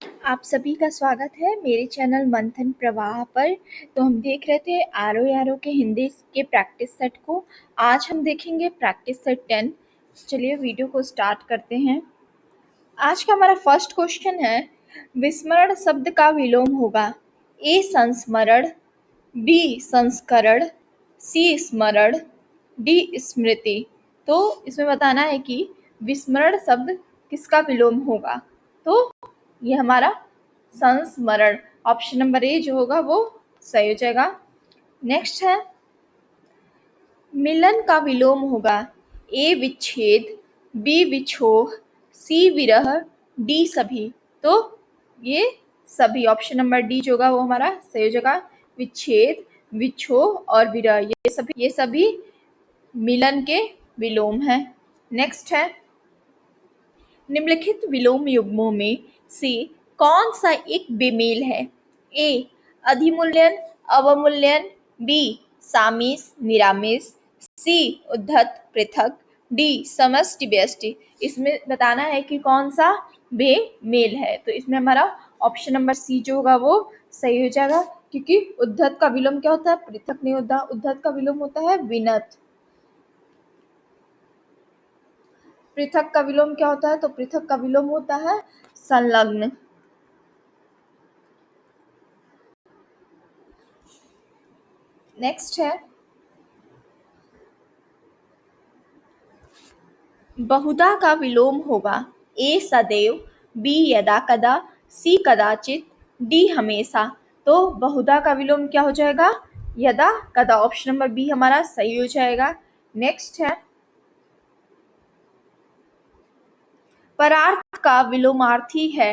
आप सभी का स्वागत है मेरे चैनल मंथन प्रवाह पर। तो हम देख रहे थे आर के हिंदी के प्रैक्टिस सेट को। आज हम देखेंगे प्रैक्टिस सेट 10। चलिए वीडियो को स्टार्ट करते हैं। आज का हमारा फर्स्ट क्वेश्चन है, विस्मरण शब्द का विलोम होगा ए संस्मरण, बी संस्करण, सी स्मरण, डी स्मृति। तो इसमें बताना है कि विस्मरण शब्द किसका विलोम होगा। तो ये हमारा संस्मरण, ऑप्शन नंबर ए जो होगा वो सही हो जाएगा। नेक्स्ट है, मिलन का विलोम होगा ए विच्छेद, बी विछोह, सी विरह, डी सभी। तो ये सभी, ऑप्शन नंबर डी जो होगा वो हमारा सही हो जाएगा। विच्छेद, विछोह और विरह ये सभी मिलन के विलोम हैं। नेक्स्ट है, निम्नलिखित विलोम युग्मों में से कौन सा एक बेमेल है। ए अधिमूल्यन अवमूल्यन, बी सामीस निरामिस, सी उद्धत पृथक, डी समष्टि व्यष्टि। इसमें बताना है कि कौन सा बेमेल है। तो इसमें हमारा ऑप्शन नंबर सी जो होगा वो सही हो जाएगा, क्योंकि उद्धत का विलोम क्या होता है, पृथक नहीं होता। उद्धत का विलोम होता है विनत। पृथक का विलोम क्या होता है, तो पृथक का विलोम होता है संलग्न। नेक्स्ट है, बहुधा का विलोम होगा ए सदैव, बी यदा कदा, सी कदाचित, डी हमेशा। तो बहुधा का विलोम क्या हो जाएगा, यदा कदा। ऑप्शन नंबर बी हमारा सही हो जाएगा। नेक्स्ट है, परार्थ का विलोमार्थी है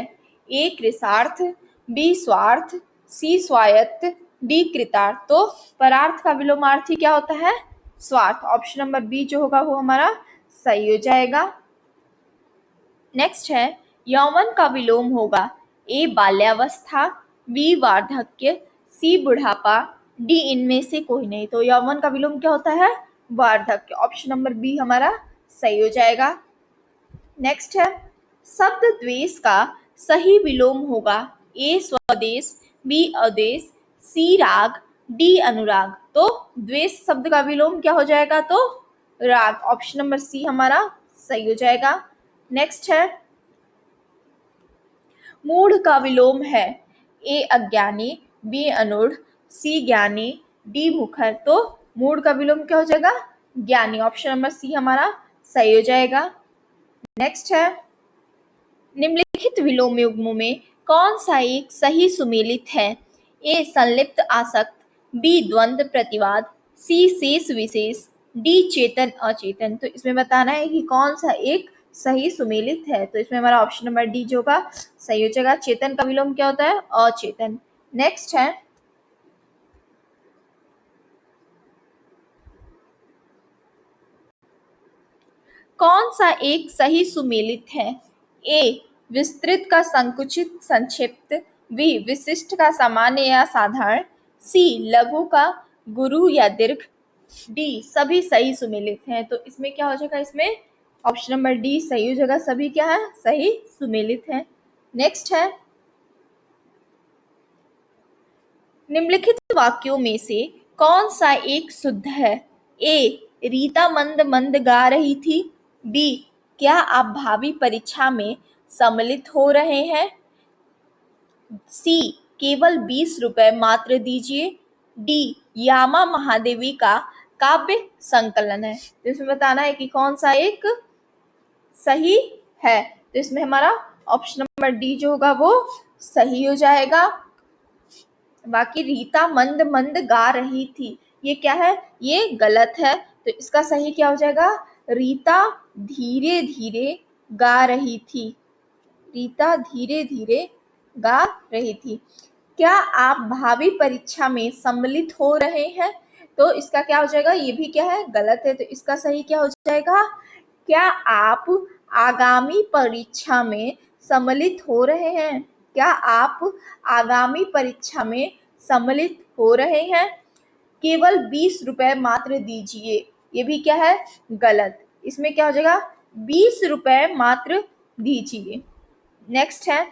ए कृतार्थ, बी स्वार्थ, सी स्वायत्त, डी कृतार्थ। तो परार्थ का विलोमार्थी क्या होता है, स्वार्थ। ऑप्शन नंबर बी जो होगा वो हमारा सही हो जाएगा। नेक्स्ट है, यौवन का विलोम होगा ए बाल्यावस्था, बी वार्धक्य, सी बुढ़ापा, डी इनमें से कोई नहीं। तो यौवन का विलोम क्या होता है, वार्धक्य। ऑप्शन नंबर बी हमारा सही हो जाएगा। नेक्स्ट है, शब्द द्वेष का सही विलोम होगा ए स्वदेश, बी अदेश, सी राग, डी अनुराग। तो द्वेष शब्द का विलोम क्या हो जाएगा, तो राग। ऑप्शन नंबर सी हमारा सही हो जाएगा। नेक्स्ट है, मूढ़ का विलोम है ए अज्ञानी, बी अनूढ़, सी ज्ञानी, डी मुखर। तो मूढ़ का विलोम क्या हो जाएगा, ज्ञानी। ऑप्शन नंबर सी हमारा सही हो जाएगा। नेक्स्ट है, निम्नलिखित विलोम युग्मों में कौन सा एक सही सुमेलित है ए संलिप्त आसक्त, बी द्वंद्व प्रतिवाद, सी शेष विशेष, डी चेतन अचेतन। तो इसमें बताना है कि कौन सा एक सही सुमेलित है। तो इसमें हमारा ऑप्शन नंबर डी जो होगा सही हो जाएगा। चेतन का विलोम क्या होता है, अचेतन। नेक्स्ट है, कौन सा एक सही सुमेलित है ए विस्तृत का संकुचित संक्षिप्त, बी विशिष्ट का सामान्य या साधारण, सी लघु का गुरु या दीर्घ, डी सभी सही सुमेलित हैं। तो इसमें क्या हो जाएगा, इसमें ऑप्शन नंबर डी सही हो जाएगा। सभी क्या है, सही सुमेलित हैं। नेक्स्ट है, निम्नलिखित वाक्यों में से कौन सा एक शुद्ध है ए रीता मंद मंद गा रही थी, बी क्या आप भावी परीक्षा में सम्मिलित हो रहे हैं, सी केवल 20 रुपए मात्र दीजिए, डी यामा महादेवी का काव्य संकलन है। तो इसमें बताना है कि कौन सा एक सही है। तो इसमें हमारा ऑप्शन नंबर डी जो होगा वो सही हो जाएगा। बाकी रीता मंद मंद गा रही थी, ये क्या है, ये गलत है। तो इसका सही क्या हो जाएगा, रीता धीरे धीरे गा रही थी। रीता धीरे धीरे गा रही थी। क्या आप भावी परीक्षा में सम्मिलित हो रहे हैं, तो इसका क्या हो जाएगा, ये भी क्या है, गलत है। तो इसका सही क्या हो जाएगा, क्या आप आगामी परीक्षा में सम्मिलित हो रहे हैं। क्या आप आगामी परीक्षा में सम्मिलित हो रहे हैं। केवल 20 रुपए मात्र दीजिए, ये भी क्या है, गलत। इसमें क्या हो जाएगा, 20 रुपए मात्र दीजिए। नेक्स्ट है,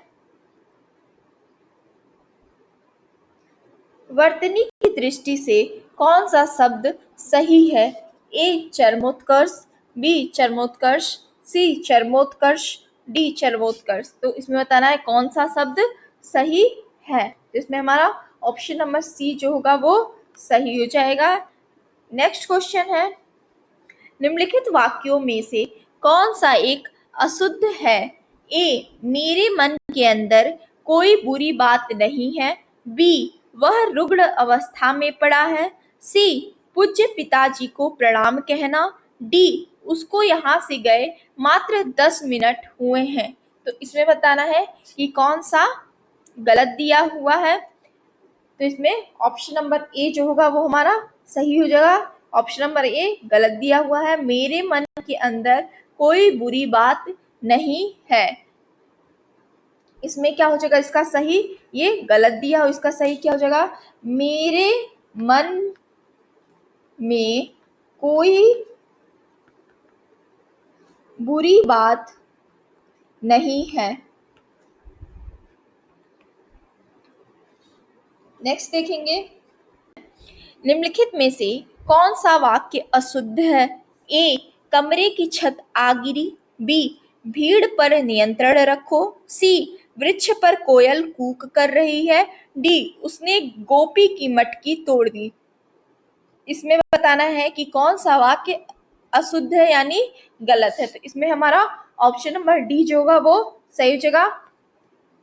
वर्तनी की दृष्टि से कौन सा शब्द सही है? ए चरमोत्कर्ष, बी चरमोत्कर्ष, सी चरमोत्कर्ष, डी चरमोत्कर्ष। तो इसमें बताना है कौन सा शब्द सही है। तो इसमें हमारा ऑप्शन नंबर सी जो होगा वो सही हो जाएगा। नेक्स्ट क्वेश्चन है, निम्नलिखित वाक्यों में से कौन सा एक अशुद्ध है? ए मेरे मन के अंदर कोई बुरी बात नहीं है, बी वह रुग्ण अवस्था में पड़ा है, सी पूज्य पिताजी को प्रणाम कहना, डी उसको यहाँ से गए मात्र 10 मिनट हुए हैं। तो इसमें बताना है कि कौन सा गलत दिया हुआ है। तो इसमें ऑप्शन नंबर ए जो होगा वो हमारा सही हो जाएगा। ऑप्शन नंबर ए गलत दिया हुआ है, मेरे मन के अंदर कोई बुरी बात नहीं है। इसमें क्या हो जाएगा इसका सही? ये गलत दिया हो, इसका सही क्या हो जाएगा? मेरे मन में कोई बुरी बात नहीं है। नेक्स्ट देखेंगे, निम्नलिखित में से कौन सा वाक्य अशुद्ध है? ए कमरे की छत आ गिरी, बी भीड़ पर नियंत्रण रखो, सी वृक्ष पर कोयल कूक कर रही है, डी उसने गोपी की मटकी तोड़ दी। इसमें बताना है कि कौन सा वाक्य अशुद्ध है यानी गलत है। तो इसमें हमारा ऑप्शन नंबर डी जो होगा वो सही हो जाएगा,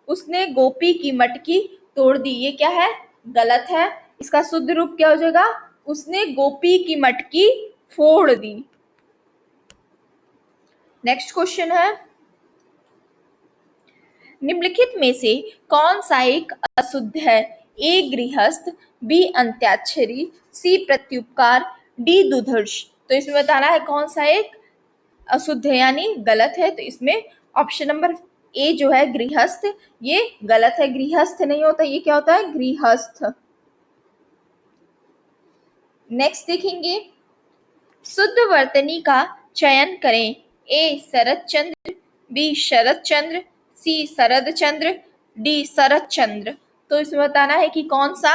उसने गोपी की मटकी तोड़ दी। ये क्या है? गलत है। इसका शुद्ध रूप क्या हो जाएगा? उसने गोपी की मटकी फोड़ दी। नेक्स्ट क्वेश्चन है, निम्नलिखित में से कौन सा एक अशुद्ध है? ए गृहस्थ, बी अंत्याक्षरी, सी प्रत्युपकार, डी दुधर्ष। तो इसमें बताना है कौन सा एक अशुद्ध है यानी गलत है। तो इसमें ऑप्शन नंबर ए जो है गृहस्थ, ये गलत है। गृहस्थ नहीं होता, ये क्या होता है? गृहस्थ। नेक्स्ट देखेंगे, शुद्ध वर्तनी का चयन करें। ए शरद चंद्र, बी शरद चंद्र, सी शरद चंद्र, डी शरद चंद्र। तो इसमें बताना है कि कौन सा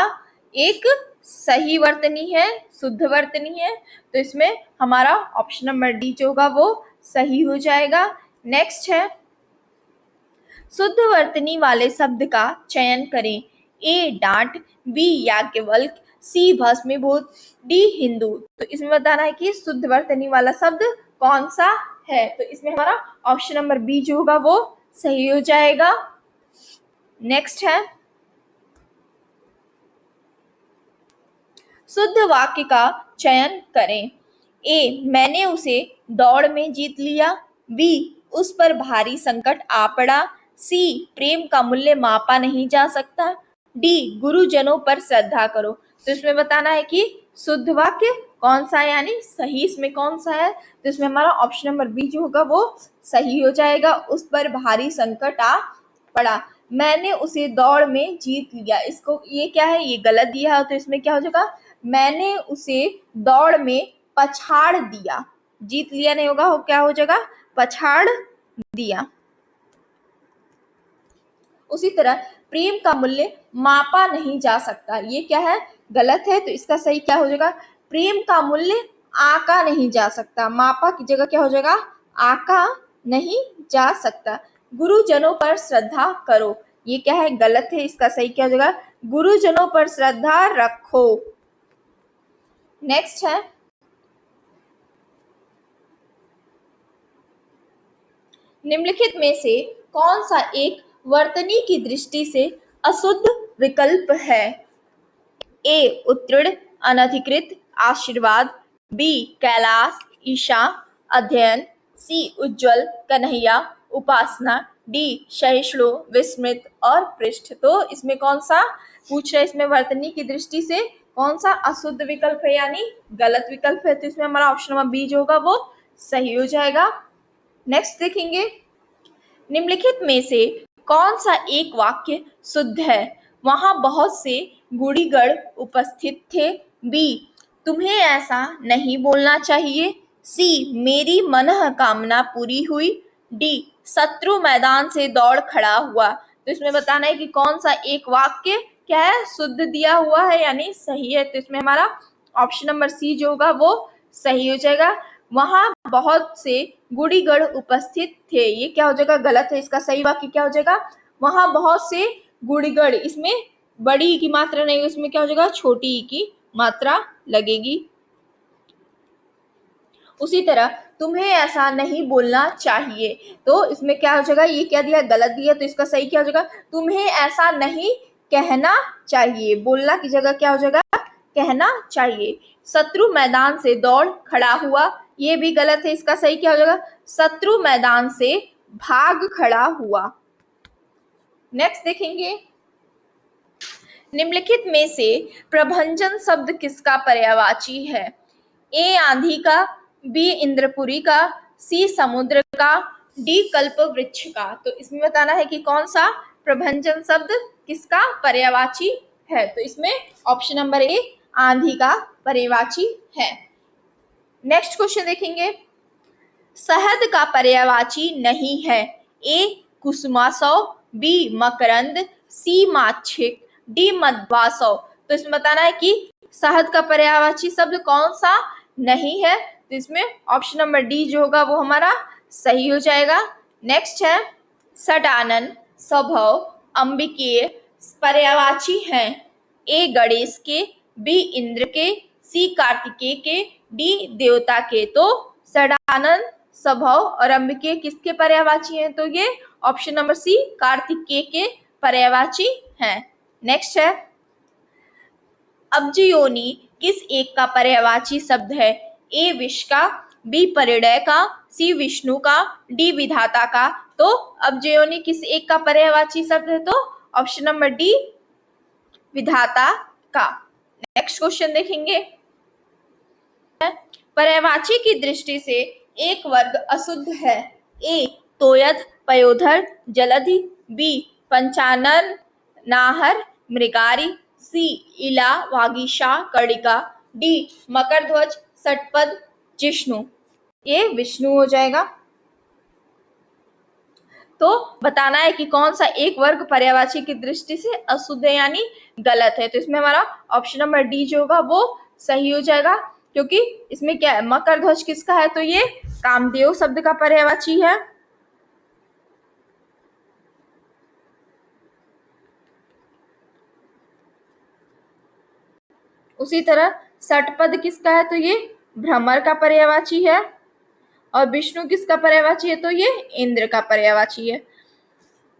एक सही वर्तनी है, शुद्ध वर्तनी है। तो इसमें हमारा ऑप्शन नंबर डी जो होगा वो सही हो जाएगा। नेक्स्ट है, शुद्ध वर्तनी वाले शब्द का चयन करें। ए डांट, बी याज्ञवल्क, सी भस्मीभूत, डी हिंदू। तो इसमें बताना है कि शुद्ध वर्तनी वाला शब्द कौन सा है। तो इसमें हमारा ऑप्शन नंबर बी जो होगा वो सही हो जाएगा। नेक्स्ट है, शुद्ध वाक्य का चयन करें। ए मैंने उसे दौड़ में जीत लिया, बी उस पर भारी संकट आ पड़ा, सी प्रेम का मूल्य मापा नहीं जा सकता, डी गुरुजनों पर श्रद्धा करो। तो इसमें बताना है कि शुद्ध वाक्य कौन सा है यानी सही इसमें कौन सा है। तो इसमें हमारा ऑप्शन नंबर बी जो होगा वो सही हो जाएगा, उस पर भारी संकट आ पड़ा। मैंने उसे दौड़ में जीत लिया, इसको ये क्या है? ये गलत दिया है। तो इसमें क्या हो जाएगा? मैंने उसे दौड़ में पछाड़ दिया। जीत लिया नहीं होगा, हो क्या हो जाएगा? पछाड़ दिया। उसी तरह प्रेम का मूल्य मापा नहीं जा सकता, ये क्या है? गलत है। तो इसका सही क्या हो जाएगा? प्रेम का मूल्य आका नहीं जा सकता। मापा की जगह क्या हो जाएगा? आका नहीं जा सकता। गुरुजनों पर श्रद्धा करो, ये क्या है? गलत है। इसका सही क्या हो जाएगा? गुरुजनों पर श्रद्धा रखो। नेक्स्ट है, निम्नलिखित में से कौन सा एक वर्तनी की दृष्टि से अशुद्ध विकल्प है? ए उत्तीर्ण, अनधिकृत, आशीर्वाद, बी कैलाश, ईशा, अध्ययन, सी उज्जवल, कन्हैया, उपासना, डी सहिष्णु, विस्मृत और पृष्ठ। तो इसमें कौन सा पूछ रहे? इसमें वर्तनी की दृष्टि से कौन सा अशुद्ध विकल्प है यानी गलत विकल्प है। तो इसमें हमारा ऑप्शन नंबर बी जो होगा वो सही हो जाएगा। नेक्स्ट देखेंगे, निम्नलिखित में से कौन सा एक वाक्य शुद्ध है? वहां बहुत से गुड़ीगण उपस्थित थे, बी तुम्हें ऐसा नहीं बोलना चाहिए, सी मेरी मनः कामना पूरी हुई, डी शत्रु मैदान से दौड़ खड़ा हुआ। तो इसमें बताना है कि कौन सा एक वाक्य क्या है, शुद्ध दिया हुआ है यानी सही है, तो इसमें हमारा ऑप्शन नंबर सी जो होगा वो सही हो जाएगा। वहां बहुत से गुड़ीगढ़ उपस्थित थे, ये क्या हो जाएगा, गलत है। इसका सही वाक्य क्या हो जाएगा, वहां बहुत से गुड़ीगढ़, इसमें बड़ी ई की मात्रा नहीं, इसमें क्या हो जाएगा, छोटी ई की मात्रा लगेगी। उसी तरह तुम्हें ऐसा नहीं बोलना चाहिए, तो इसमें क्या हो जाएगा, ये क्या दिया, गलत दिया, तो इसका सही क्या हो जाएगा, तुम्हें ऐसा नहीं कहना चाहिए, बोलना की जगह क्या हो जाएगा, कहना चाहिए। शत्रु मैदान से दौड़ खड़ा हुआ, ये भी गलत है, इसका सही क्या हो जाएगा, शत्रु मैदान से भाग खड़ा हुआ। नेक्स्ट देखेंगे, निम्नलिखित में से प्रभंजन शब्द किसका पर्यायवाची है, ए आंधी का, बी इंद्रपुरी का, सी समुद्र का, डी कल्प वृक्ष का। तो इसमें बताना है कि कौन सा प्रभंजन शब्द किसका पर्यायवाची है, तो इसमें ऑप्शन नंबर ए आंधी का पर्यायवाची है। नेक्स्ट क्वेश्चन देखेंगे, शहद का पर्यायवाची नहीं है, ए कुसुमासव, बी मकरंद, सी माच्छिक, डी मध्वासव। तो इसमें बताना है कि शहद का पर्यायवाची शब्द कौन सा नहीं है, तो इसमें ऑप्शन नंबर डी जो होगा वो हमारा सही हो जाएगा। नेक्स्ट है, षडानन स्वभाव अंबिकीय पर्यायवाची हैं, ए गणेश के, बी इंद्र के, सी कार्तिकेय के, डी देवता के। तो षडानन स्वभाव और अंबिकीय किसके पर्यायवाची हैं, तो ये ऑप्शन नंबर सी कार्तिकेय के पर्यायवाची हैं। नेक्स्ट है, अब्जयोनि किस एक का पर्यायवाची शब्द है, ए विश्व का, बी परिणय का, सी विष्णु का, डी विधाता का। तो अब्जयोनि किस एक का पर्यायवाची शब्द है, तो ऑप्शन नंबर डी विधाता का। नेक्स्ट क्वेश्चन देखेंगे, पर्यायवाची की दृष्टि से एक वर्ग अशुद्ध है, ए तोयद पयोधर जलधि, बी पंचानन नाहर मृगारी, सी इला वागीशा कर्णिका, डी मकरध्वज षटपद जिष्णु। ये विष्णु हो जाएगा। तो बताना है कि कौन सा एक वर्ग पर्यायवाची की दृष्टि से अशुद्ध है यानी गलत है, तो इसमें हमारा ऑप्शन नंबर डी जो होगा वो सही हो जाएगा, क्योंकि इसमें क्या है, मकर ध्वज किसका है, तो ये कामदेव शब्द का पर्यायवाची है। उसी तरह षटपद किसका है, तो ये भ्रमर का पर्यायवाची है, और विष्णु किसका पर्यायवाची है, तो ये इंद्र का पर्यायवाची है।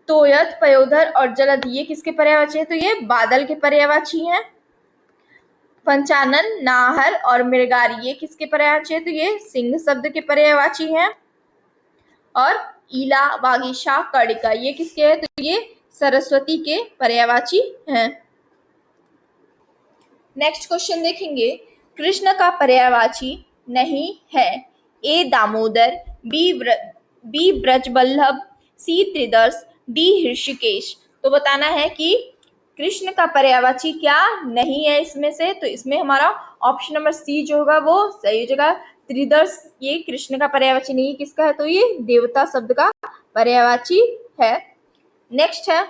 तोयद पयोधर और जलध ये किसके पर्यायवाची है, तो ये बादल के पर्यायवाची हैं। पंचानन नाहर और मृगारी ये किसके पर्यायवाची है, तो ये सिंह शब्द के पर्यायवाची हैं। और ईला वागीशा कर्णिका ये किसके है, तो ये सरस्वती के पर्यायवाची हैं। नेक्स्ट क्वेश्चन देखेंगे, कृष्ण का पर्यायवाची नहीं है, ए दामोदर, बी ब्रजवल्लभ, सी त्रिदर्श, डी हृषिकेश। तो बताना है कि कृष्ण का पर्यायवाची क्या नहीं है इसमें से, तो इसमें हमारा ऑप्शन नंबर सी जो होगा वो सही हो जाएगा। त्रिदर्श ये कृष्ण का पर्यायवाची नहीं, किसका है, तो ये देवता शब्द का पर्यायवाची है। नेक्स्ट है,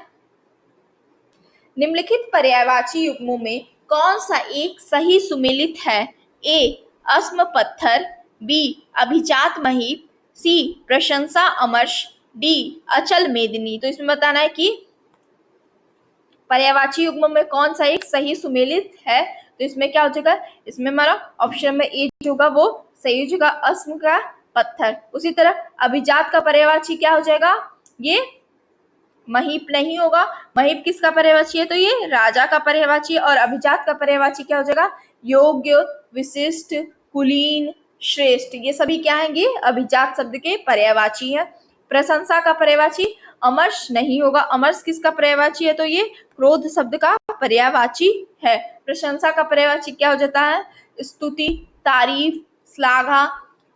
निम्नलिखित पर्यायवाची युग्मों में कौन सा एक सही सुमेलित है, ए अस्म पत्थर, बी अभिजात महीप, सी प्रशंसा अमर्ष, डी अचल मेदिनी। तो इसमें बताना है कि पर्यायवाची युग्मों में कौन सा एक सही सुमेलित है, तो इसमें क्या हो जाएगा, इसमें हमारा ऑप्शन में ए जो होगा वो सही हो जाएगा, अस्म का पत्थर। उसी तरह अभिजात का पर्यायवाची क्या हो जाएगा, ये महीप नहीं होगा, महीप किसका पर्यायवाची है, तो ये राजा का पर्यायवाची है। और अभिजात का पर्यायवाची क्या हो जाएगा, योग्य, विशिष्ट, कुलीन, श्रेष्ठ, ये सभी क्या हैं, ये अभिजात शब्द के पर्यायवाची है। प्रशंसा का पर्यायवाची अमर्ष नहीं होगा, अमर्ष किसका पर्यायवाची है, तो ये क्रोध शब्द का पर्यायवाची है। प्रशंसा का पर्यायवाची क्या हो जाता है, स्तुति, तारीफ, श्लाघा।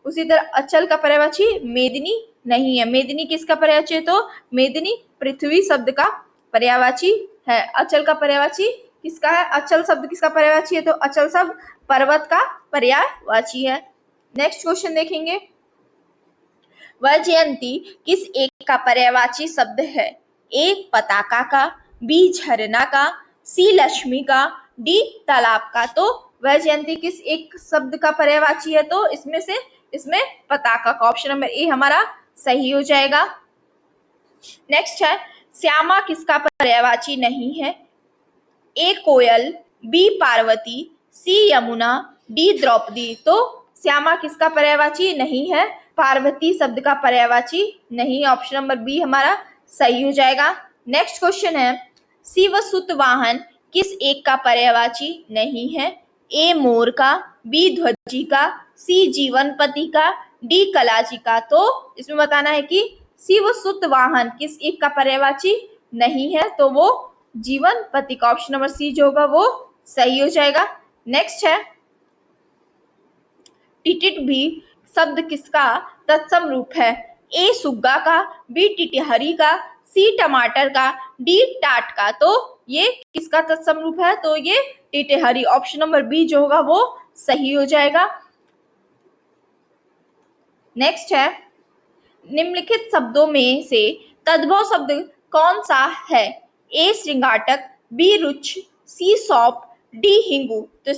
उसी तरह अचल का पर्यायवाची मेदिनी नहीं है, मेदिनी किसका पर्यायवाची है, तो मेदिनी पृथ्वी शब्द का पर्यायवाची है। अचल का पर्यायवाची किसका है, अचल शब्द किसका पर्यायवाची है, तो अचल शब्द पर्वत का पर्यायवाची है। नेक्स्ट क्वेश्चन देखेंगे, वैजयंती किस एक का पर्यायवाची शब्द है, ए पताका का, बी झरना का, सी लक्ष्मी का, डी तालाब का। तो वैजयंती किस एक शब्द का पर्यायवाची है? तो इसमें पताका का। ऑप्शन नंबर ए हमारा सही हो जाएगा। नेक्स्ट है श्यामा किसका पर्यायवाची नहीं है? ए कोयल, बी पार्वती, सी यमुना, डी द्रौपदी। तो श्यामा किसका पर्यायवाची नहीं है? पार्वती शब्द का पर्यायवाची नहीं। ऑप्शन नंबर बी हमारा सही हो जाएगा। नेक्स्ट क्वेश्चन है शिवसुत वाहन किस एक का पर्यायवाची नहीं है? ए मोर का, बी ध्वजी का, सी जीवनपति का, डी कलाजी का। तो इसमें बताना है कि शिवसुत वाहन किस एक का पर्यायवाची नहीं है? तो वो जीवनपति का। ऑप्शन नंबर सी जो होगा वो सही हो जाएगा। नेक्स्ट है टिटिट भी शब्द किसका तत्सम रूप है? ए सुग्गा का, बी टिटिहरी का, सी टमाटर का, डी टाट का। तो ये किसका तत्सम रूप है? तो ये टिटिहरी। ऑप्शन नंबर बी जो होगा वो सही हो जाएगा। नेक्स्ट है निम्नलिखित शब्दों में से तद्भव शब्द कौन सा है? ए श्रृंगाटक, बी रुच्छ, सी सौंप, डी हिंगू। तो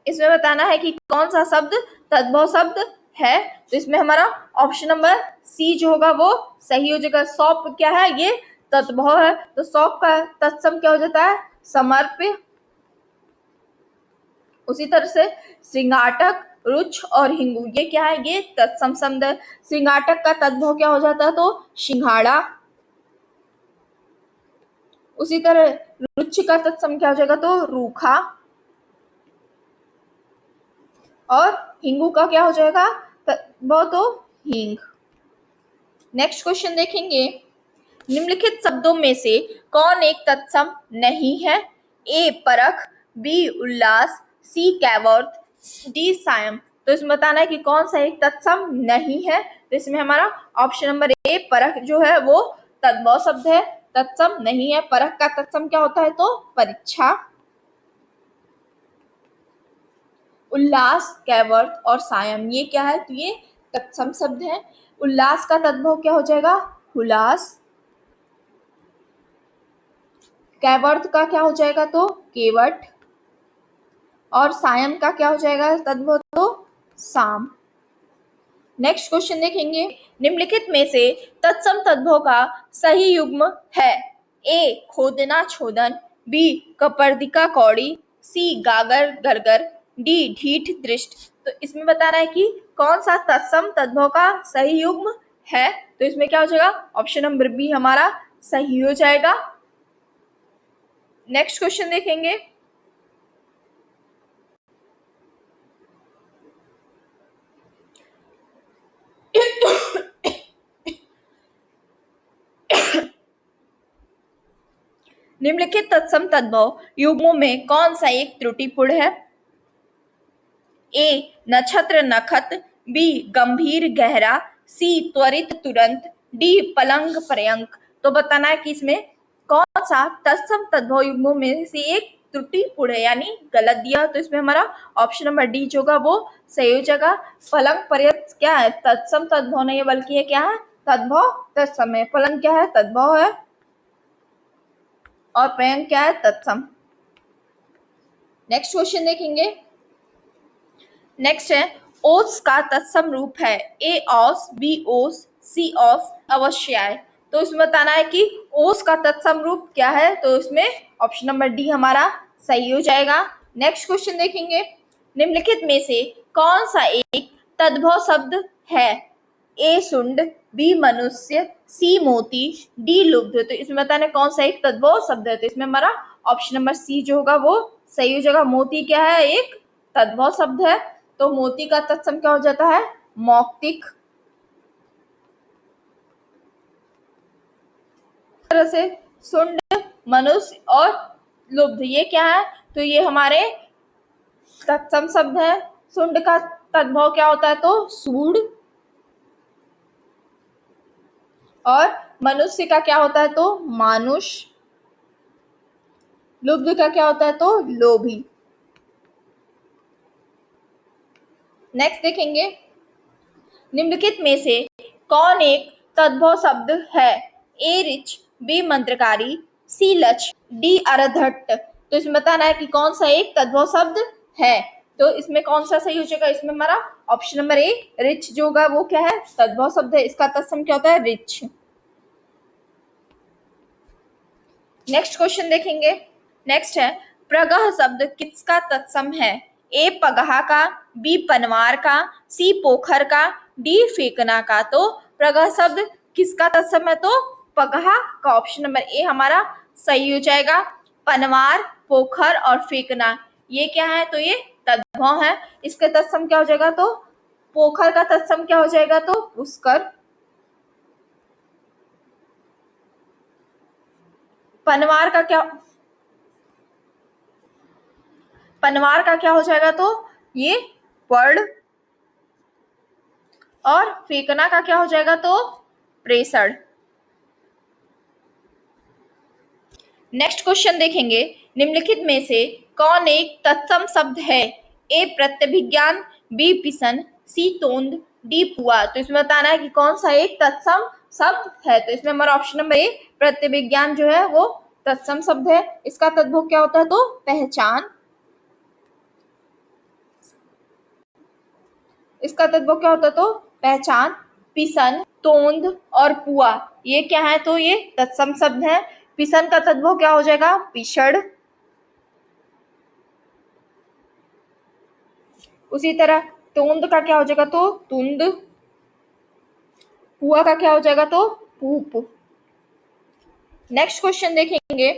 इसमें बताना है कि कौन सा शब्द तद्भव शब्द है। तो इसमें हमारा ऑप्शन नंबर सी जो होगा वो सही हो जाएगा। सौंप क्या है? ये तद्भव है। तो सौंप का तत्सम क्या हो जाता है? समर्प। उसी तरह से श्रृंगाटक, रुच्छ और हिंगू ये क्या है? ये तत्सम शब्द है। श्रृंगाटक का तद्भव क्या हो जाता है? तो सिंघाड़ा। उसी तरह रुच्छ का तत्सम क्या हो जाएगा? तो रूखा। और हिंगू का क्या हो जाएगा? वो तो हींग। नेक्स्ट क्वेश्चन देखेंगे निम्नलिखित शब्दों में से कौन एक तत्सम नहीं है? ए परख, बी उल्लास, सी कैवर्त, डी सायं। तो इसमें बताना है कि कौन सा एक तत्सम नहीं है। तो इसमें हमारा ऑप्शन नंबर ए परख जो है वो तद्भव शब्द है, तत्सम नहीं है। परख का तत्सम क्या होता है? तो परीक्षा। उल्लास, कैवर्त और सायं ये क्या है? तो ये तत्सम शब्द है। उल्लास का तद्भव क्या हो जाएगा? हुलास। कैवर्त का क्या हो जाएगा? तो केवट। और सायं का क्या हो जाएगा तद्भव? तो साम। नेक्स्ट क्वेश्चन देखेंगे निम्नलिखित में से तत्सम तद्भव का सही युग्म है? ए खोदना छोदन, बी कपर्दिका कौड़ी, सी गागर गरगर, डी ढीठ दृष्ट। तो इसमें बताना है कि कौन सा तत्सम तद्भव का सही युग्म है। तो इसमें क्या हो जाएगा? ऑप्शन नंबर बी हमारा सही हो जाएगा। नेक्स्ट क्वेश्चन देखेंगे निम्नलिखित तत्सम तद्भव युग्मों में कौन सा एक त्रुटिपूर्ण है? ए नक्षत्र नखत, बी गंभीर गहरा, सी त्वरित तुरंत, डी पलंग पर्यंक। तो बताना है कि इसमें कौन सा तत्सम तद्भव युग्मों में से एक त्रुटिपूर्ण है यानी गलत दिया। तो इसमें हमारा ऑप्शन नंबर डी जो होगा वो सही हो जाएगा। पलंग पर्यंक क्या है? तत्सम तद्भव नहीं है बल्कि ये क्या है? तद्भव तत्सम है। पलंग क्या है? तद्भव है और पर्यंक क्या है? तत्सम। नेक्स्ट क्वेश्चन देखेंगे। नेक्स्ट है ओस का तत्सम रूप है? ए औस, बी ओस, सी औस, अवश्याय। तो इसमें बताना है कि ओस का तत्सम रूप क्या है। तो इसमें ऑप्शन नंबर डी हमारा सही हो जाएगा। नेक्स्ट क्वेश्चन देखेंगे निम्नलिखित में से कौन सा एक तद्भव शब्द है? ए सुंड, बी मनुष्य, सी मोती, डी लुब्ध। तो इसमें बताना है कौन सा एक तद्भव शब्द है। तो इसमें हमारा ऑप्शन नंबर सी जो होगा वो सही हो जाएगा। मोती क्या है? एक तद्भव शब्द है। तो मोती का तत्सम क्या हो जाता है? मौक्तिक। तरह से सुंड, मनुष्य और लुब्ध ये क्या है? तो ये हमारे तत्सम शब्द है। सुंड का तद्भव क्या होता है? तो सूड। और मनुष्य का क्या होता है? तो मानुष। लुब्ध का क्या होता है? तो लोभी। नेक्स्ट देखेंगे निम्नलिखित में से कौन एक तद्भव शब्द है? ए ऋच, बी मंत्रकारी, सी लक्ष्य, डी अरधट्ट। तो इसमें बताना है कि कौन सा एक तद्भव शब्द है। तो इसमें कौन सा सही हो जाएगा, इसमें हमारा ऑप्शन नंबर ए रिच जो होगा वो क्या है, तद्भव शब्द है, इसका तत्सम क्या होता है, रिच। नेक्स्ट क्वेश्चन देखेंगे। नेक्स्ट है प्रगह शब्द किसका तत्सम है, ए पगहा का, बी पनवार का, सी पोखर का, डी फेंकना का। तो प्रगह शब्द किसका तत्सम है, तो पगहा का, ऑप्शन नंबर ए हमारा सही हो जाएगा। पनवार, पोखर और फेंकना ये क्या है, तो ये तद्भव है। इसका तत्सम क्या हो जाएगा, तो पोखर का तत्सम क्या हो जाएगा, तो पुष्कर। पनवार का क्या, पनवार का क्या हो जाएगा, तो ये पर्ण। और फेंकना का क्या हो जाएगा, तो प्रेषण। नेक्स्ट क्वेश्चन देखेंगे। निम्नलिखित में से कौन एक तत्सम शब्द है, ए प्रत्यभिज्ञान, बी पिसन, सी तोंद, डी पुआ। तो इसमें बताना है कि कौन सा एक तत्सम शब्द है। तो इसमें हमारा ऑप्शन नंबर ए प्रत्यभिज्ञान जो है वो तत्सम शब्द है। इसका तद्भव क्या होता है, तो पहचान। इसका तद्भव क्या होता है, तो पहचान। पिसन, तोंद और पुआ ये क्या है, तो ये तत्सम शब्द है। पिसन का तद्भव क्या हो जाएगा, पिछड़। उसी तरह तोंद का क्या हो जाएगा, तो तुंद। पुआ का क्या हो जाएगा, तो पूप। नेक्स्ट क्वेश्चन देखेंगे।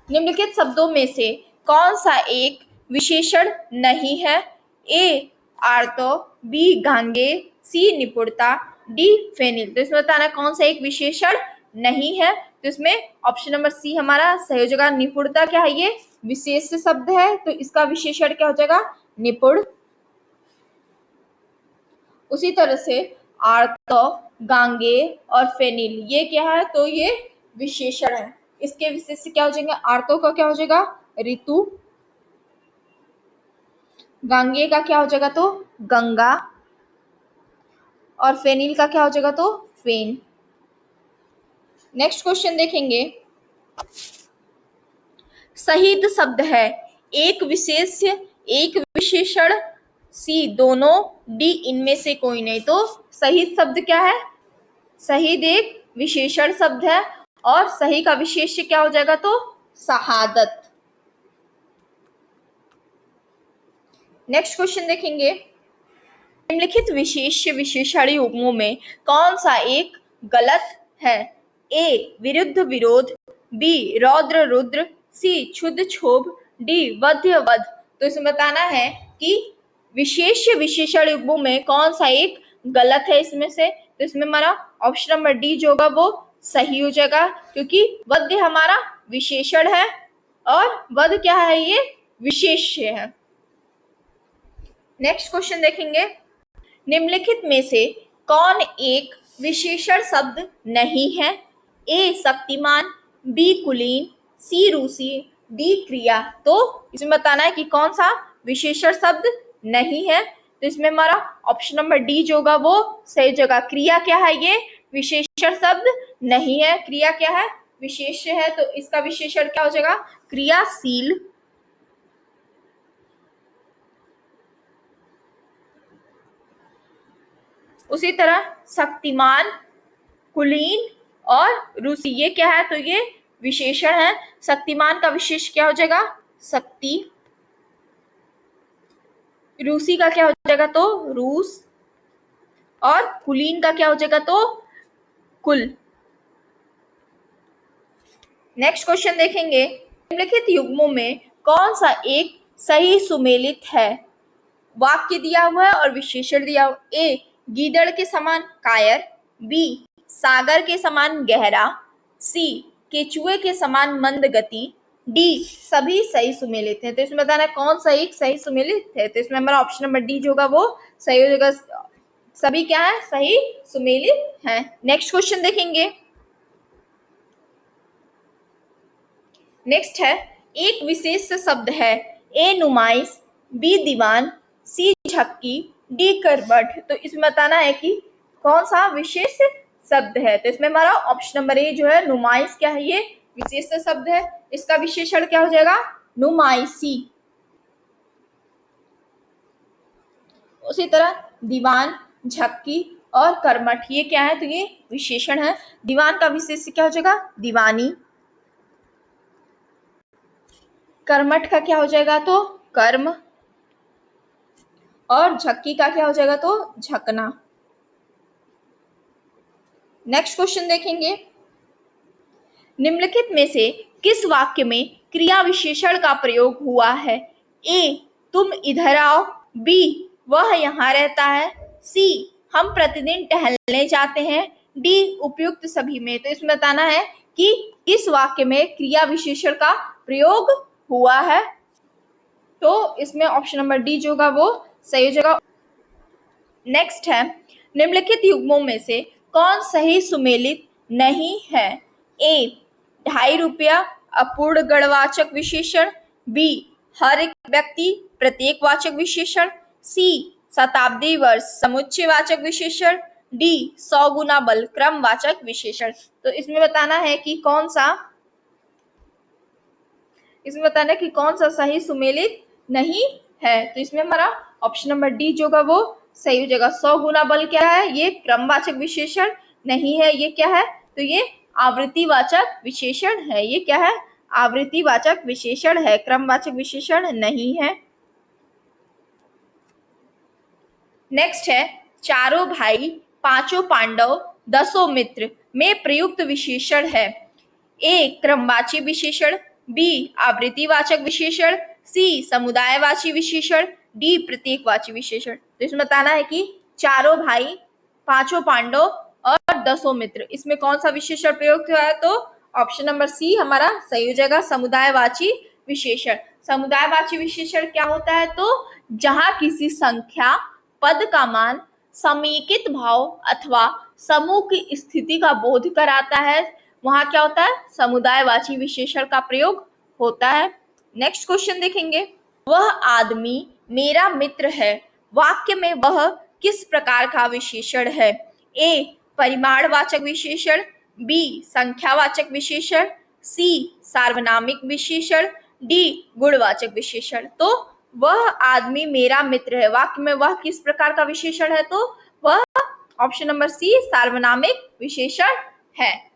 निम्नलिखित शब्दों में से कौन सा एक विशेषण नहीं है, ए आर्तो, बी गांगे, सी निपुणता, डी फेनिल। तो इसमें बताना कौन सा एक विशेषण नहीं है। तो इसमें ऑप्शन नंबर सी हमारा सही हो जाएगा। निपुणता क्या है, ये विशेष शब्द है, तो इसका विशेषण क्या हो जाएगा, निपुण। उसी तरह से आर्तो, गांगे और फेनिल ये क्या है, तो ये विशेषण है। इसके विशेष क्या हो जाएंगे, आर्तो का क्या हो जाएगा, ऋतु। गांगे का क्या हो जाएगा, तो गंगा। और फेनिल का क्या हो जाएगा, तो फेन। नेक्स्ट क्वेश्चन देखेंगे। शहीद शब्द है, एक विशेष, एक विशेषण, सी दोनों, डी इनमें से कोई नहीं। तो शहीद शब्द क्या है, शहीद एक विशेषण शब्द है और सही का विशेष्य क्या हो जाएगा, तो शहादत। नेक्स्ट क्वेश्चन देखेंगे। निम्नलिखित विशेष्य विशेषण युग्मों में कौन सा एक गलत है, ए विरुद्ध विरोध, बी रौद्र रुद्र, सी क्षुद्र क्षोभ, डी वध्य वध। तो इसमें बताना है कि विशेष्य विशेषण युग्मों में कौन सा एक गलत है इसमें से। तो इसमें हमारा ऑप्शन नंबर डी जो होगा वो सही हो जाएगा, क्योंकि वध्य हमारा विशेषण है और वध क्या है, ये विशेष्य है। नेक्स्ट क्वेश्चन देखेंगे। निम्नलिखित में से कौन एक विशेषण शब्द नहीं है, ए शक्तिमान, बी कुलीन, सी रूसी, डी क्रिया। तो इसमें बताना है कि कौन सा विशेषण शब्द नहीं है। तो इसमें हमारा ऑप्शन नंबर डी जो होगा वो सही जगह। क्रिया क्या है, ये विशेषण शब्द नहीं है, क्रिया क्या है, विशेष्य है। तो इसका विशेषण क्या हो जाएगा, क्रियाशील। उसी तरह शक्तिमान, कुलीन और रूसी ये क्या है, तो ये विशेषण है। शक्तिमान का विशेष क्या हो जाएगा, शक्ति। रूसी का क्या हो जाएगा, तो रूस। और कुलीन का क्या हो जाएगा, तो कुल। नेक्स्ट क्वेश्चन देखेंगे। निम्नलिखित युग्मों में कौन सा एक सही सुमेलित है, वाक्य दिया हुआ है और विशेषण दिया हुआ। ए गीदड़ के समान कायर, बी सागर के समान गहरा, सी केचुए के समान मंद गति, डी सभी सही सुमेलित हैं। तो इसमें बताना है कौन सा एक सही सुमेलित है। तो इसमें हमारा ऑप्शन नंबर डी जो होगा वो सही हो जाएगा, सभी क्या है, सही सुमेलित हैं। नेक्स्ट क्वेश्चन देखेंगे। नेक्स्ट है एक विशेष शब्द है, ए नुमाइश, बी दीवान, सी झक्की, डी करबट। तो इसमें बताना है कि कौन सा विशेष शब्द है। तो इसमें हमारा ऑप्शन नंबर ए जो है नुमाइश क्या है, ये विशेषण शब्द है, इसका विशेषण क्या हो जाएगा? नुमाइशी। उसी तरह दीवान, झक्की और कर्मठ, ये क्या है? तो ये विशेषण है। दीवान का विशेषण क्या हो जाएगा? दीवानी। कर्मठ का क्या हो जाएगा? तो कर्म। और झक्की का क्या हो जाएगा? तो झकना। नेक्स्ट क्वेश्चन देखेंगे, निम्नलिखित में से किस वाक्य में क्रिया विशेषण का प्रयोग हुआ है? ए, तुम इधर आओ। बी, वह यहाँ रहता है। सी, हम प्रतिदिन टहलने जाते हैं। डी, उपयुक्त सभी में। तो इसमें बताना है कि किस वाक्य में क्रिया विशेषण का प्रयोग हुआ है। तो इसमें ऑप्शन नंबर डी जो होगा वो सही हो जाएगा। नेक्स्ट है, निम्नलिखित युग्मों में से कौन सही सुमेलित नहीं है? ए, 2.5 रुपया अपूर्ण गणवाचक विशेषण। बी, हर एक व्यक्ति प्रत्येक वाचक विशेषण। सी, शताब्दी वर्ष समुच्चयवाचक विशेषण। डी, 100 गुना बल क्रमवाचक विशेषण। तो इसमें बताना है कि कौन सा सही सुमेलित नहीं है। तो इसमें हमारा ऑप्शन नंबर डी जो होगा वो सही हो जाएगा। 100 गुना बल क्या है? ये क्रमवाचक विशेषण नहीं है। ये क्या है? तो ये आवृत्तिवाचक विशेषण है। ये क्या है? आवृत्तिवाचक विशेषण है, क्रमवाचक विशेषण नहीं है। नेक्स्ट है, चारों भाई, पांचों पांडव, 10 मित्र में प्रयुक्त विशेषण है। ए, क्रमवाची विशेषण। बी, आवृत्तिवाचक विशेषण। सी, समुदायवाची विशेषण। डी, प्रतीकवाची विशेषण। तो इसमें बताना है कि चारों भाई, पांचों पांडव और 10 मित्र, इसमें कौन सा विशेषण प्रयोग हुआ है? तो ऑप्शन नंबर सी हमारा सही हो जाएगा, समुदायवाची विशेषण। समुदायवाची विशेषण क्या होता है? तो जहां किसी संख्या पद का मान समेकित भाव अथवा समूह की स्थिति का बोध कराता है, वहां क्या होता है? समुदायवाची विशेषण का प्रयोग होता है। नेक्स्ट क्वेश्चन देखेंगे, वह आदमी मेरा मित्र है, वाक्य में वह किस प्रकार का विशेषण है? ए, परिमाणवाचक विशेषण। बी, संख्यावाचक विशेषण। सी, सार्वनामिक विशेषण। डी, गुणवाचक विशेषण। तो वह आदमी मेरा मित्र है, वाक्य में वह किस प्रकार का विशेषण है? तो वह ऑप्शन नंबर सी सार्वनामिक विशेषण है।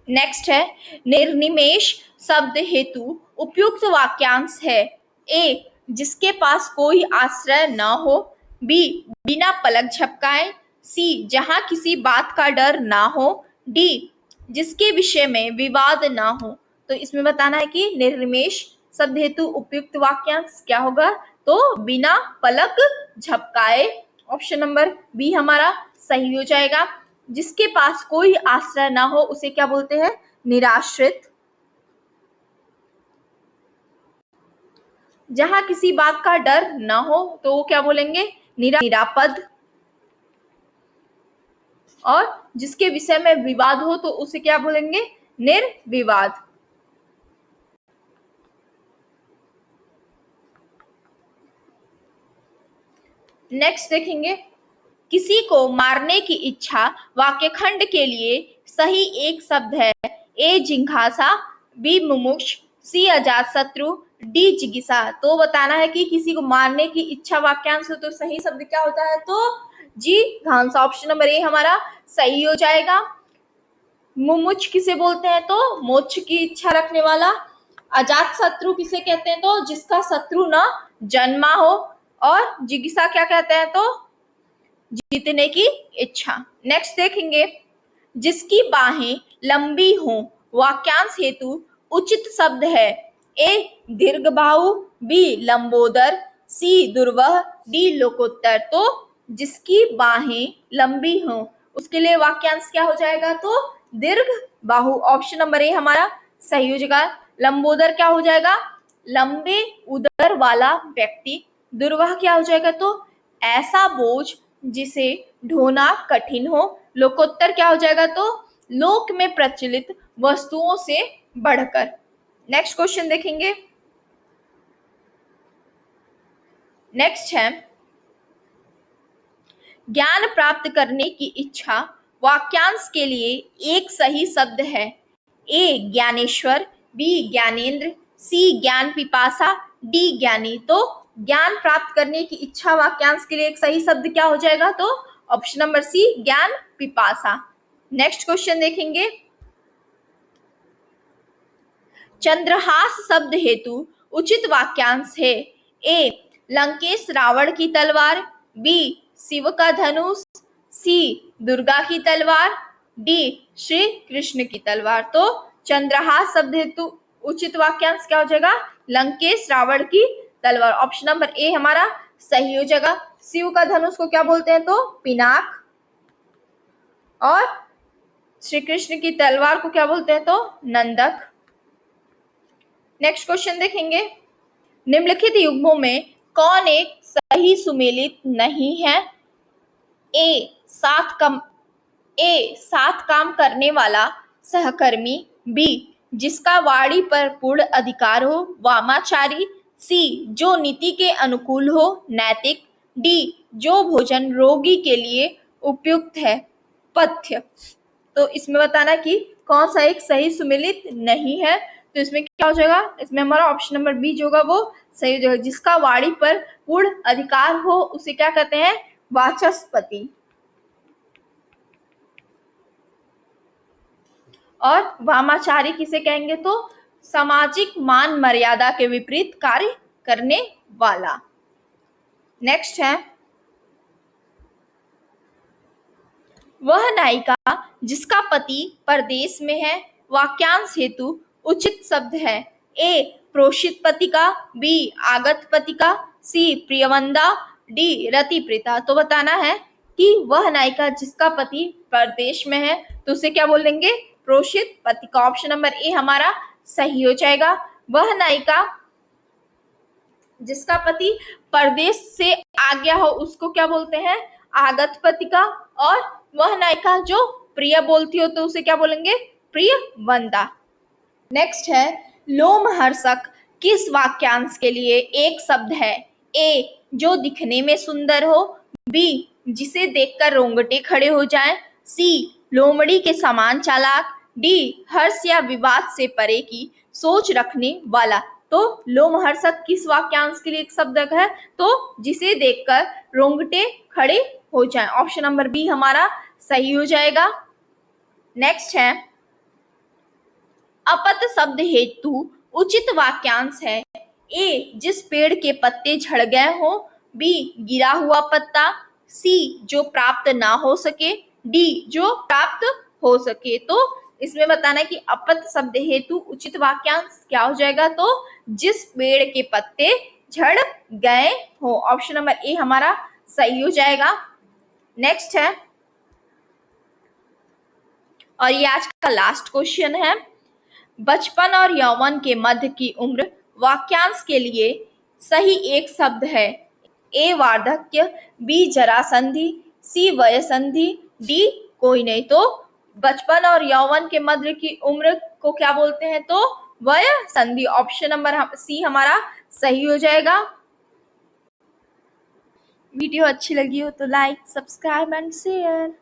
नेक्स्ट है, निर्निमेष शब्द हेतु उपयुक्त वाक्यांश है। ए, जिसके पास कोई आश्रय न हो। बी, बिना पलक झपकाए। सी, जहां किसी बात का डर ना हो। डी, जिसके विषय में विवाद ना हो। तो इसमें बताना है कि निर्निमेष शब्द हेतु उपयुक्त वाक्यांश क्या होगा? तो बिना पलक झपकाए। ऑप्शन नंबर बी हमारा सही हो जाएगा। जिसके पास कोई आश्रय ना हो उसे क्या बोलते हैं? निराश्रित। जहां किसी बात का डर ना हो तो वो क्या बोलेंगे? निरापद। और जिसके विषय में विवाद हो तो उसे क्या बोलेंगे? निर्विवाद। नेक्स्ट देखेंगे, किसी को मारने की इच्छा वाक्यखंड के लिए सही एक शब्द है। ए, जिघांसा। बी, मुमुक्ष। सी, अजातशत्रु। डी, जिगीषा। तो बताना है कि किसी को मारने की इच्छा वाक्यांश हो तो सही शब्द क्या होता है? तो जिघांसा। ऑप्शन नंबर ए हमारा सही हो जाएगा। मुमुक्ष किसे बोलते हैं? तो मोक्ष की इच्छा रखने वाला। अजात शत्रु किसे कहते हैं? तो जिसका शत्रु न जन्मा हो। और जिगीषा क्या कहते हैं? तो जीतने की इच्छा। नेक्स्ट देखेंगे, जिसकी बाहें लंबी हों वाक्यांश हेतु उचित शब्द है। ए, दीर्घबाहु। बी, लंबोदर। सी, दुर्वह। डी, लोकोत्तर। तो जिसकी बाहें लंबी हों उसके लिए वाक्यांश क्या हो जाएगा? तो दीर्घबाहु। ऑप्शन नंबर ए हमारा सही हो जाएगा। लंबोदर क्या हो जाएगा? लंबे उदर वाला व्यक्ति। दुर्वह क्या हो जाएगा? तो ऐसा बोझ जिसे ढोना कठिन हो। लोकोत्तर क्या हो जाएगा? तो लोक में प्रचलित वस्तुओं से बढ़कर। नेक्स्ट क्वेश्चन देखेंगे, नेक्स्ट है, ज्ञान प्राप्त करने की इच्छा वाक्यांश के लिए एक सही शब्द है। ए ज्ञानेश्वर, बी ज्ञानेंद्र, सी ज्ञान पिपासा, डी ज्ञानी। तो ज्ञान प्राप्त करने की इच्छा वाक्यांश के लिए एक सही शब्द क्या हो जाएगा? तो ऑप्शन नंबर सी ज्ञान पिपासा। नेक्स्ट क्वेश्चन देखेंगे, चंद्रहास शब्द हेतु उचित वाक्यांश है। ए लंकेश रावण की तलवार, बी शिव का धनुष, सी दुर्गा की तलवार, डी श्री कृष्ण की तलवार। तो चंद्रहास शब्द हेतु उचित वाक्यांश क्या हो जाएगा? लंकेश रावण की तलवार। ऑप्शन नंबर ए हमारा सही हो जाएगा। शिव का धनुष को क्या बोलते हैं? तो पिनाक, और श्री कृष्ण की तलवार को क्या बोलते हैं? तो नंदक। नेक्स्ट क्वेश्चन देखेंगे, निम्नलिखित युग्मों में कौन एक सही सुमेलित नहीं है? ए साथ काम करने वाला सहकर्मी, बी जिसका वाणी पर पूर्ण अधिकार हो वामाचारी, सी जो नीति के अनुकूल हो नैतिक, डी जो भोजन रोगी के लिए उपयुक्त है पथ्य। तो इसमें बताना कि कौन सा एक सही सुमेलित नहीं है। तो इसमें क्या हो जाएगा? इसमें हमारा ऑप्शन नंबर बी जो होगा वो सही हो जाएगा। जिसका वाणी पर पूर्ण अधिकार हो उसे क्या कहते हैं? वाचस्पति। और वामाचारी किसे कहेंगे? तो सामाजिक मान मर्यादा के विपरीत कार्य करने वाला। नेक्स्ट है, वह नायिका जिसका पति परदेश में है वाक्यांश हेतु उचित शब्द है। ए प्रोषित पतिका, बी आगत पतिका, सी प्रियवंदा, डी रति प्रीता। तो बताना है कि वह नायिका जिसका पति परदेश में है तो उसे क्या बोलेंगे? प्रोषित पतिका। ऑप्शन नंबर ए हमारा सही हो जाएगा। वह नायिका जिसका पति परदेश से आ गया हो उसको क्या बोलते हैं? आगत पतिका। और वह नायिका जो प्रिय बोलती हो तो उसे क्या बोलेंगे? प्रियवंदा। नेक्स्ट है, लोमहर्षक किस वाक्यांश के लिए एक शब्द है? ए जो दिखने में सुंदर हो, बी जिसे देखकर रोंगटे खड़े हो जाएं, सी लोमड़ी के समान चालाक, डी हर्ष या विवाद से परे की सोच रखने वाला। तो लोमहर्षक किस वाक्यांश के लिए एक शब्द है? तो जिसे देखकर रोंगटे खड़े हो जाएं। ऑप्शन नंबर बी हमारा सही हो जाएगा। नेक्स्ट है, अपत शब्द हेतु उचित वाक्यांश है। ए जिस पेड़ के पत्ते झड़ गए हो, बी गिरा हुआ पत्ता, सी जो प्राप्त ना हो सके, डी जो प्राप्त हो सके। तो इसमें बताना है कि अपत शब्द हेतु उचित वाक्यांश क्या हो जाएगा? तो जिस पेड़ के पत्ते झड़ गए हो। ऑप्शन नंबर ए हमारा सही हो जाएगा। नेक्स्ट है, और ये आज का लास्ट क्वेश्चन है, बचपन और यौवन के मध्य की उम्र वाक्यांश के लिए सही एक शब्द है। ए वार्धक्य, बी जरासंधि, सी वयसंधि, डी कोई नहीं। तो बचपन और यौवन के मध्य की उम्र को क्या बोलते हैं? तो वयसंधि। ऑप्शन नंबर सी हमारा सही हो जाएगा। वीडियो अच्छी लगी हो तो लाइक, सब्सक्राइब एंड शेयर।